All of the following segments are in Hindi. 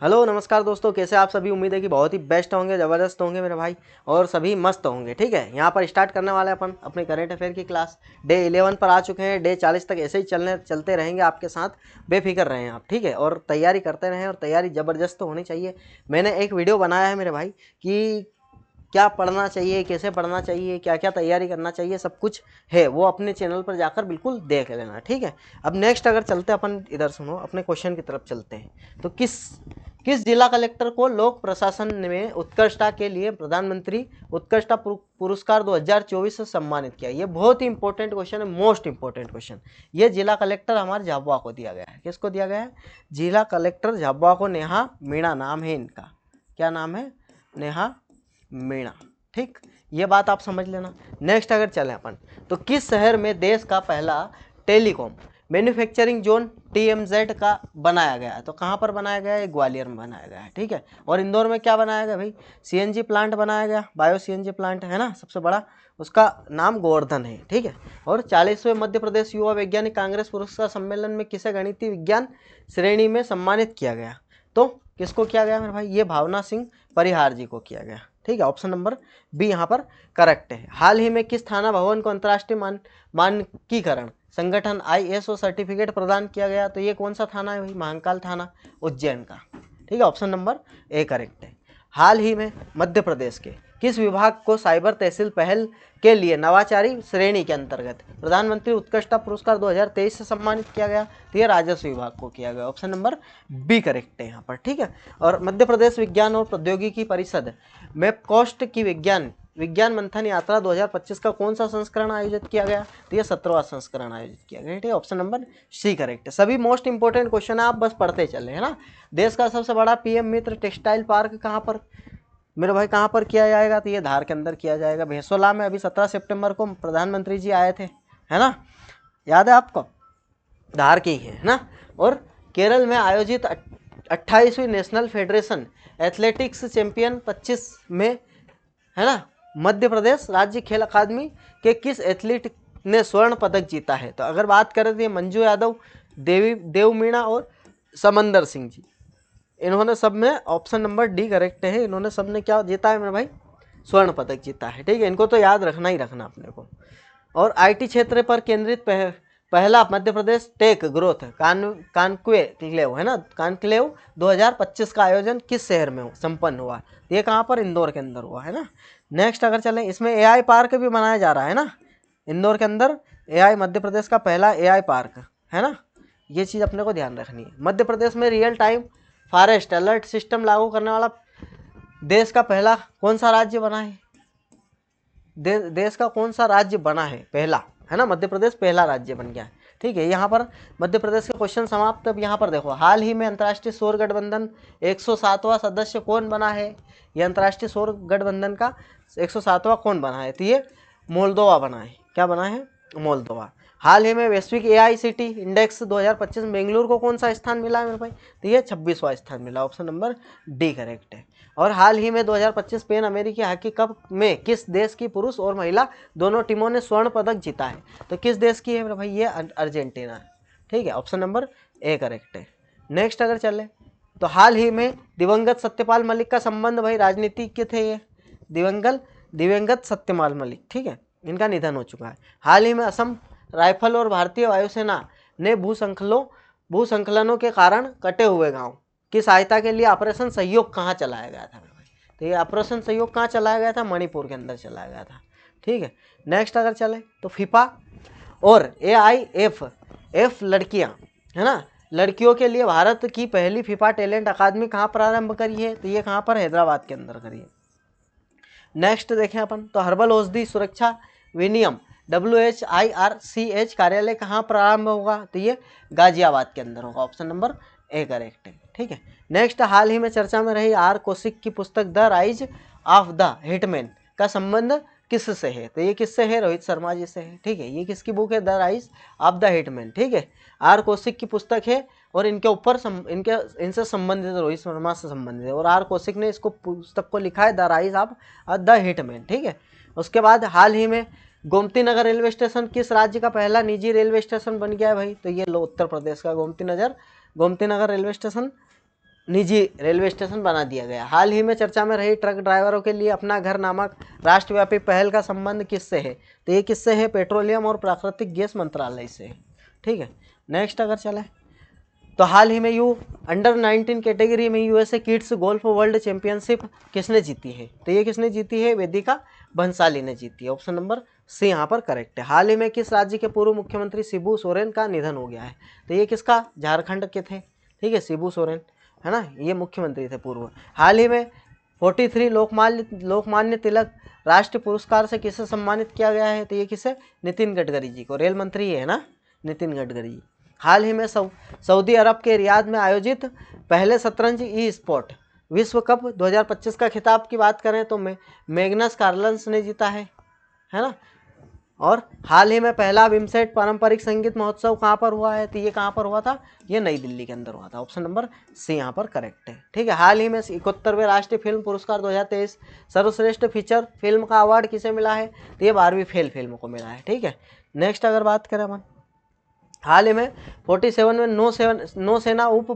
हेलो नमस्कार दोस्तों, कैसे आप सभी। उम्मीद है कि बहुत ही बेस्ट होंगे, ज़बरदस्त होंगे मेरे भाई, और सभी मस्त होंगे। ठीक है, यहाँ पर स्टार्ट करने वाले अपन अपने करेंट अफेयर की क्लास। डे 11 पर आ चुके हैं। डे 40 तक ऐसे ही चलते रहेंगे आपके साथ। बेफिक्र रहें आप, ठीक है, और तैयारी करते रहें, और तैयारी ज़बरदस्त तो होनी चाहिए। मैंने एक वीडियो बनाया है मेरे भाई कि क्या पढ़ना चाहिए, कैसे पढ़ना चाहिए, क्या क्या तैयारी करना चाहिए, सब कुछ है। वो अपने चैनल पर जाकर बिल्कुल देख लेना, ठीक है। अब नेक्स्ट अगर चलते अपन, इधर सुनो, अपने क्वेश्चन की तरफ चलते हैं। तो किस किस जिला कलेक्टर को लोक प्रशासन में उत्कृष्टता के लिए प्रधानमंत्री उत्कृष्टता पुरस्कार 2024 से सम्मानित किया। ये बहुत ही इंपॉर्टेंट क्वेश्चन है, मोस्ट इंपॉर्टेंट क्वेश्चन। ये जिला कलेक्टर हमारे झाबुआ को दिया गया है। किसको दिया गया है? जिला कलेक्टर झाबुआ को नेहा मीणा नाम है इनका। क्या नाम है? नेहा मीणा। ठीक, ये बात आप समझ लेना। नेक्स्ट अगर चलें अपन, तो किस शहर में देश का पहला टेलीकॉम मैन्युफैक्चरिंग जोन TMZ का बनाया गया है? तो कहाँ पर बनाया गया है? ग्वालियर में बनाया गया है, ठीक है। और इंदौर में क्या बनाया गया भाई? CNG प्लांट बनाया गया, बायो CNG प्लांट है ना, सबसे बड़ा। उसका नाम गोवर्धन है, ठीक है। और 40वें मध्य प्रदेश युवा वैज्ञानिक कांग्रेस पुरस्कार सम्मेलन में किसे गणितीय विज्ञान श्रेणी में सम्मानित किया गया? तो किसको किया गया मेरे भाई? ये भावना सिंह परिहार जी को किया गया, ठीक है। ऑप्शन नंबर बी यहाँ पर करेक्ट है। हाल ही में किस थाना भवन को अंतर्राष्ट्रीय मानकीकरण संगठन ISO सर्टिफिकेट प्रदान किया गया? तो ये कौन सा थाना है भाई? महाकाल थाना, उज्जैन का, ठीक है। ऑप्शन नंबर ए करेक्ट है। हाल ही में मध्य प्रदेश के किस विभाग को साइबर तहसील पहल के लिए नवाचारी श्रेणी के अंतर्गत प्रधानमंत्री उत्कृष्टता पुरस्कार 2023 से सम्मानित किया गया? तो ये राजस्व विभाग को किया गया। ऑप्शन नंबर बी करेक्ट है यहाँ पर, ठीक है। और मध्य प्रदेश विज्ञान और प्रौद्योगिकी परिषद मैपकोस्ट की विज्ञान मंथन यात्रा 2025 का कौन सा संस्करण आयोजित किया गया? तो ये 17वां संस्करण आयोजित किया गया, ठीक है। ऑप्शन नंबर सी करेक्ट है। सभी मोस्ट इंपोर्टेंट क्वेश्चन है, आप बस पढ़ते चले, है ना। देश का सबसे बड़ा PM मित्र टेक्सटाइल पार्क कहाँ पर मेरे भाई, कहाँ पर किया जाएगा? तो ये धार के अंदर किया जाएगा, भेसोला में। अभी 17 सितंबर को प्रधानमंत्री जी आए थे, है ना, याद है आपको? धार के ही है ना। और केरल में आयोजित 28वीं नेशनल फेडरेशन एथलेटिक्स चैंपियन 25 में, है ना, मध्य प्रदेश राज्य खेल अकादमी के किस एथलीट ने स्वर्ण पदक जीता है? तो अगर बात करें तो ये मंजू यादव, देव मीणा और समंदर सिंह जी, इन्होंने सब में, ऑप्शन नंबर डी करेक्ट है, इन्होंने सब ने क्या जीता है मेरे भाई? स्वर्ण पदक जीता है, ठीक है। इनको तो याद रखना ही रखना अपने को। और IT क्षेत्र पर केंद्रित पहला Madhya Pradesh take growth conclave, है ना, कॉन्क्लेव 2025 का आयोजन किस शहर में संपन्न हुआ? ये कहाँ पर? इंदौर के अंदर हुआ, है ना। नेक्स्ट अगर चलें, इसमें AI पार्क भी बनाया जा रहा है ना इंदौर के अंदर। मध्य प्रदेश का पहला AI पार्क, है ना। ये चीज़ अपने को ध्यान रखनी है। मध्य प्रदेश में real time forest alert system लागू करने वाला देश का पहला कौन सा राज्य बना है? देश का कौन सा राज्य बना है पहला, है ना? मध्य प्रदेश पहला राज्य बन गया है, ठीक है। यहाँ पर मध्य प्रदेश के क्वेश्चन समाप्त। अब यहाँ पर देखो, हाल ही में अंतर्राष्ट्रीय सौर गठबंधन 107वां सदस्य कौन बना है? ये अंतर्राष्ट्रीय सौर गठबंधन का 107वां कौन बना है? तो ये मोल्दोवा बना है। क्या बना है? मोल्दोवा। हाल ही में वैश्विक AICT इंडेक्स 2025 में बेंगलुरु को कौन सा स्थान मिला है मेरे भाई? तो ये 26वां स्थान मिला। ऑप्शन नंबर डी करेक्ट है। और हाल ही में 2025 पैन अमेरिकी हॉकी कप में किस देश की पुरुष और महिला दोनों टीमों ने स्वर्ण पदक जीता है? तो किस देश की है मेरे भाई? ये अर्जेंटीना है, ठीक है। ऑप्शन नंबर ए करेक्ट है। नेक्स्ट अगर चले, तो हाल ही में दिवंगत सत्यपाल मलिक का संबंध भाई राजनीति के थे। ये दिवंगत सत्यपाल मलिक, ठीक है, इनका निधन हो चुका है। हाल ही में असम राइफल और भारतीय वायुसेना ने भूसंकलनों के कारण कटे हुए गांव की सहायता के लिए ऑपरेशन सहयोग कहाँ चलाया गया था? तो ये ऑपरेशन सहयोग कहाँ चलाया गया था? मणिपुर के अंदर चलाया गया था, ठीक है। नेक्स्ट अगर चले, तो फीफा और AIFF लड़कियाँ, है ना, लड़कियों के लिए भारत की पहली फीफा टैलेंट अकादमी कहाँ प्रारंभ करी है? तो ये कहाँ पर? हैदराबाद के अंदर करी है। नेक्स्ट देखें अपन, तो हर्बल औषधि सुरक्षा विनियम WHIRCH कार्यालय कहाँ प्रारंभ होगा? तो ये गाजियाबाद के अंदर होगा। ऑप्शन नंबर ए करेक्ट है, ठीक है। नेक्स्ट, हाल ही में चर्चा में रही R कौशिक की पुस्तक the rise of the hitman का संबंध किससे है? तो ये किससे है? रोहित शर्मा जी से है, ठीक है। ये किसकी बुक है? The rise of the hitman, ठीक है। R कौशिक की पुस्तक है और इनके ऊपर इनसे संबंधित, रोहित शर्मा से संबंधित है, और R कौशिक ने इसको पुस्तक को लिखा है the rise of the hitman, ठीक है। उसके बाद हाल ही में गोमती नगर रेलवे स्टेशन किस राज्य का पहला निजी रेलवे स्टेशन बन गया है भाई? तो ये लो उत्तर प्रदेश का गोमती नगर रेलवे स्टेशन निजी रेलवे स्टेशन बना दिया गया। हाल ही में चर्चा में रही ट्रक ड्राइवरों के लिए अपना घर नामक राष्ट्रव्यापी पहल का संबंध किससे है? तो ये किससे है? पेट्रोलियम और प्राकृतिक गैस मंत्रालय से है। ठीक है, नेक्स्ट अगर चले तो हाल ही में अंडर 19 कैटेगरी में USA kids golf world championship किसने जीती है? तो ये किसने जीती है? वेदिका बंसाली ने जीती है। ऑप्शन नंबर सी यहाँ पर करेक्ट है। हाल ही में किस राज्य के पूर्व मुख्यमंत्री शिबू सोरेन का निधन हो गया है? तो ये किसका? झारखंड के थे। ठीक है, शिबू सोरेन है ना, ये मुख्यमंत्री थे पूर्व। हाल ही में 43 लोकमान्य तिलक राष्ट्रीय पुरस्कार से किसे सम्मानित किया गया है? तो ये किसे? नितिन गडकरी जी को। रेल मंत्री है ना नितिन गडकरी जी। हाल ही में सऊदी अरब के रियाद में आयोजित पहले शतरंज ई स्पोर्ट विश्व कप 2025 का खिताब की बात करें तो मैग्नस कार्लसन ने जीता है ना। और हाल ही में पहला विमसेट पारंपरिक संगीत महोत्सव कहाँ पर हुआ है? तो ये कहाँ पर हुआ था? ये नई दिल्ली के अंदर हुआ था। ऑप्शन नंबर सी यहाँ पर करेक्ट है। ठीक है, हाल ही में 71वें राष्ट्रीय फिल्म पुरस्कार 2023 सर्वश्रेष्ठ फीचर फिल्म का अवार्ड किसे मिला है? तो ये 12वीं फेल फिल्म को मिला है। ठीक है, नेक्स्ट अगर बात करें अपन, हाल ही में 47 में नौसेना उप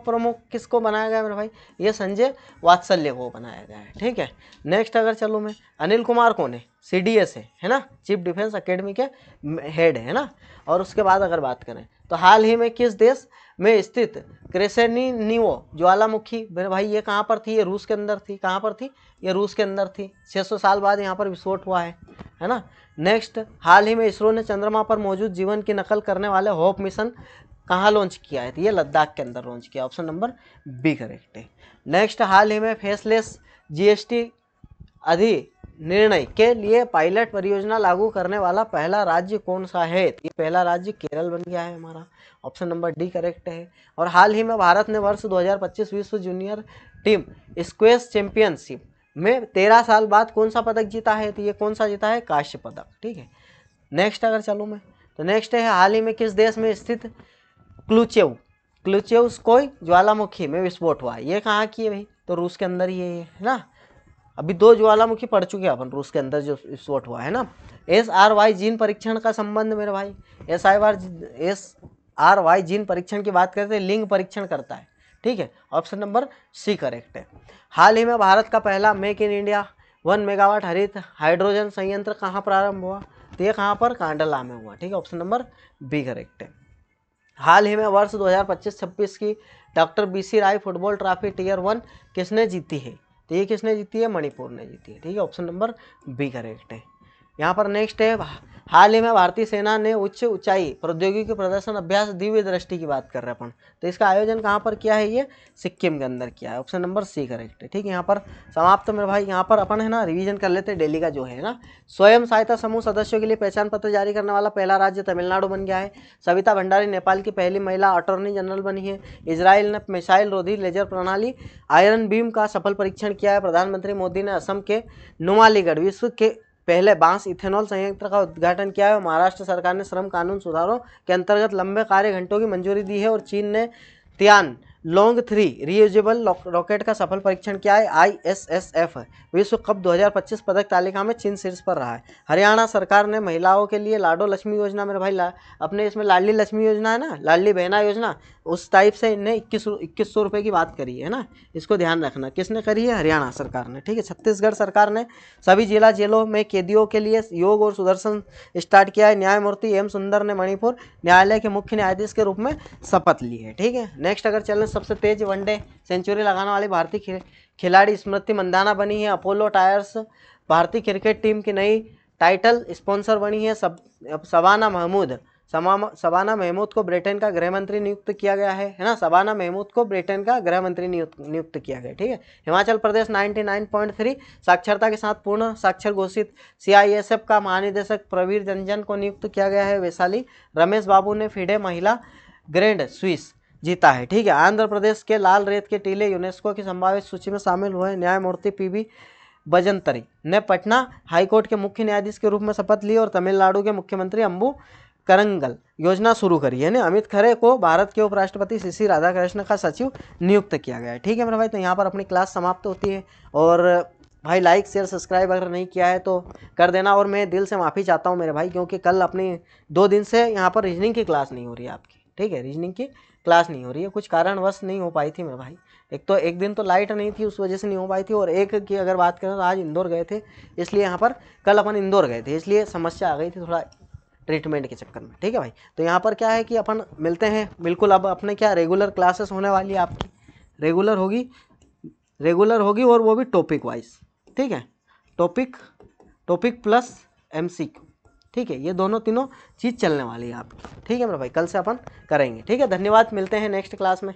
प्रमुख किसको बनाया गया मेरे भाई? ये संजय वात्सल्य को बनाया गया है। ठीक है, नेक्स्ट अगर चलो मैं, अनिल कुमार कौन है? CDS है ना, चीफ डिफेंस एकेडमी के हेड है ना। और उसके बाद अगर बात करें तो हाल ही में किस देश में स्थित क्रेसेनिनिवो ज्वालामुखी मेरे भाई ये कहाँ पर थी? ये रूस के अंदर थी। कहाँ पर थी? ये रूस के अंदर थी। 600 साल बाद यहाँ पर विस्फोट हुआ है ना। नेक्स्ट, हाल ही में इसरो ने चंद्रमा पर मौजूद जीवन की नकल करने वाले होप मिशन कहाँ लॉन्च किया है? तो ये लद्दाख के अंदर लॉन्च किया। ऑप्शन नंबर बी करेक्ट है। नेक्स्ट, हाल ही में फेसलेस GST अधिनिर्णय के लिए पायलट परियोजना लागू करने वाला पहला राज्य कौन सा है? ये पहला राज्य केरल बन गया है हमारा। ऑप्शन नंबर डी करेक्ट है। और हाल ही में भारत ने वर्ष 2025 विश्व जूनियर टीम स्क्वैश चैंपियनशिप में 13 साल बाद कौन सा पदक जीता है? तो ये कौन सा जीता है? कांस्य पदक। ठीक है, नेक्स्ट अगर चलूँ मैं तो नेक्स्ट है, हाल ही में किस देश में स्थित क्लुचेव्स्कोय ज्वालामुखी में विस्फोट हुआ है? ये कहाँ की है भाई? तो रूस के अंदर ही है ना। अभी 2 ज्वालामुखी पढ़ चुके हैं अपन रूस के अंदर जो विस्फोट हुआ है ना। SRY जीन परीक्षण का संबंध मेरे भाई, SRY जीन परीक्षण की बात करते हैं, लिंग परीक्षण करता है। ठीक है, ऑप्शन नंबर सी करेक्ट है। हाल ही में भारत का पहला मेक इन इंडिया 1 मेगावाट हरित हाइड्रोजन संयंत्र कहाँ प्रारंभ हुआ? तो ये कहाँ पर? कांडला में हुआ। ठीक है, ऑप्शन नंबर बी करेक्ट है। हाल ही में वर्ष 2025-26 की डॉक्टर BC राय फुटबॉल ट्रॉफी टियर 1 किसने जीती है? तो ये किसने जीती है? मणिपुर ने जीती है। ठीक है, ऑप्शन नंबर बी करेक्ट है। यहाँ पर नेक्स्ट है, हाल ही में भारतीय सेना ने उच्च ऊंचाई प्रौद्योगिकी प्रदर्शन अभ्यास दिव्य दृष्टि की बात कर रहे हैं अपन, तो इसका आयोजन कहाँ पर किया है? ये सिक्किम के अंदर किया है। ऑप्शन नंबर सी करेक्ट है। ठीक है, यहाँ पर समाप्त मेरे भाई। यहाँ पर अपन है ना रिवीजन कर लेते हैं डेली का जो है ना। स्वयं सहायता समूह सदस्यों के लिए पहचान पत्र जारी करने वाला पहला राज्य तमिलनाडु बन गया है। सविता भंडारी नेपाल की पहली महिला अटॉर्नी जनरल बनी है। इजराइल ने मिसाइल रोधी लेजर प्रणाली आयरन बीम का सफल परीक्षण किया है। प्रधानमंत्री मोदी ने असम के नुमालीगढ़ विश्व के पहले बांस इथेनॉल संयंत्र का उद्घाटन किया है। महाराष्ट्र सरकार ने श्रम कानून सुधारों के अंतर्गत लंबे कार्य घंटों की मंजूरी दी है। और चीन ने तियान लॉन्ग 3 रीयूजेबल रॉकेट का सफल परीक्षण किया है। ISSF विश्व कप 2025 पदक तालिका में चीन शीर्ष पर रहा है। हरियाणा सरकार ने महिलाओं के लिए लाडो लक्ष्मी योजना मेरे भाई अपने इसमें लाडली लक्ष्मी योजना है ना, लाडली बहना योजना, उस टाइप से इन्हें 2100 रुपये की बात करी है ना। इसको ध्यान रखना, किसने करी है? हरियाणा सरकार ने। ठीक है, छत्तीसगढ़ सरकार ने सभी जिला जेलों में कैदियों के लिए योग और सुदर्शन स्टार्ट किया है। न्यायमूर्ति M सुंदर ने मणिपुर न्यायालय के मुख्य न्यायाधीश के रूप में शपथ ली है। ठीक है, नेक्स्ट अगर चलें, सबसे तेज वनडे सेंचुरी लगाने वाली भारतीय खिलाड़ी स्मृति मंदाना बनी है। अपोलो टायर्स भारतीय क्रिकेट टीम की नई टाइटल स्पॉन्सर बनी है। शबाना महमूद को ब्रिटेन का गृह मंत्री नियुक्त किया गया है ना। शबाना महमूद को ब्रिटेन का गृह मंत्री नियुक्त किया गया। ठीक है, हिमाचल प्रदेश 99.3 साक्षरता के साथ पूर्ण साक्षर घोषित। CISF का महानिदेशक प्रवीर रंजन को नियुक्त किया गया है। वैशाली रमेश बाबू ने फिडे महिला ग्रैंड स्विस जीता है। ठीक है, आंध्र प्रदेश के लाल रेत के टीले यूनेस्को की संभावित सूची में शामिल हुए। न्यायमूर्ति PB बजंतरी ने पटना हाईकोर्ट के मुख्य न्यायाधीश के रूप में शपथ ली। और तमिलनाडु के मुख्यमंत्री अम्बू करंगल योजना शुरू करी है। अमित खरे को भारत के उपराष्ट्रपति CC राधाकृष्ण का सचिव नियुक्त किया गया है। ठीक है मेरे भाई, तो यहाँ पर अपनी क्लास समाप्त होती है। और भाई लाइक शेयर सब्सक्राइब अगर नहीं किया है तो कर देना। और मैं दिल से माफ़ी चाहता हूँ मेरे भाई, क्योंकि कल अपनी 2 दिन से यहाँ पर रीजनिंग की क्लास नहीं हो रही है आपकी। ठीक है, रीजनिंग की क्लास नहीं हो रही है, कुछ कारणवश नहीं हो पाई थी मेरे भाई। एक तो एक दिन तो लाइट नहीं थी, उस वजह से नहीं हो पाई थी, और एक की अगर बात करें तो आज इंदौर गए थे, इसलिए यहाँ पर कल अपन इंदौर गए थे, इसलिए समस्या आ गई थी थोड़ा ट्रीटमेंट के चक्कर में। ठीक है भाई, तो यहाँ पर क्या है कि अपन मिलते हैं बिल्कुल। अब अपने क्या रेगुलर क्लासेस होने वाली है आपकी, रेगुलर होगी और वो भी टॉपिक वाइज। ठीक है, टॉपिक प्लस MCQ। ठीक है, ये दोनों तीनों चीज़ चलने वाली है आपकी। ठीक है मेरे भाई, कल से अपन करेंगे। ठीक है, धन्यवाद, मिलते हैं नेक्स्ट क्लास में।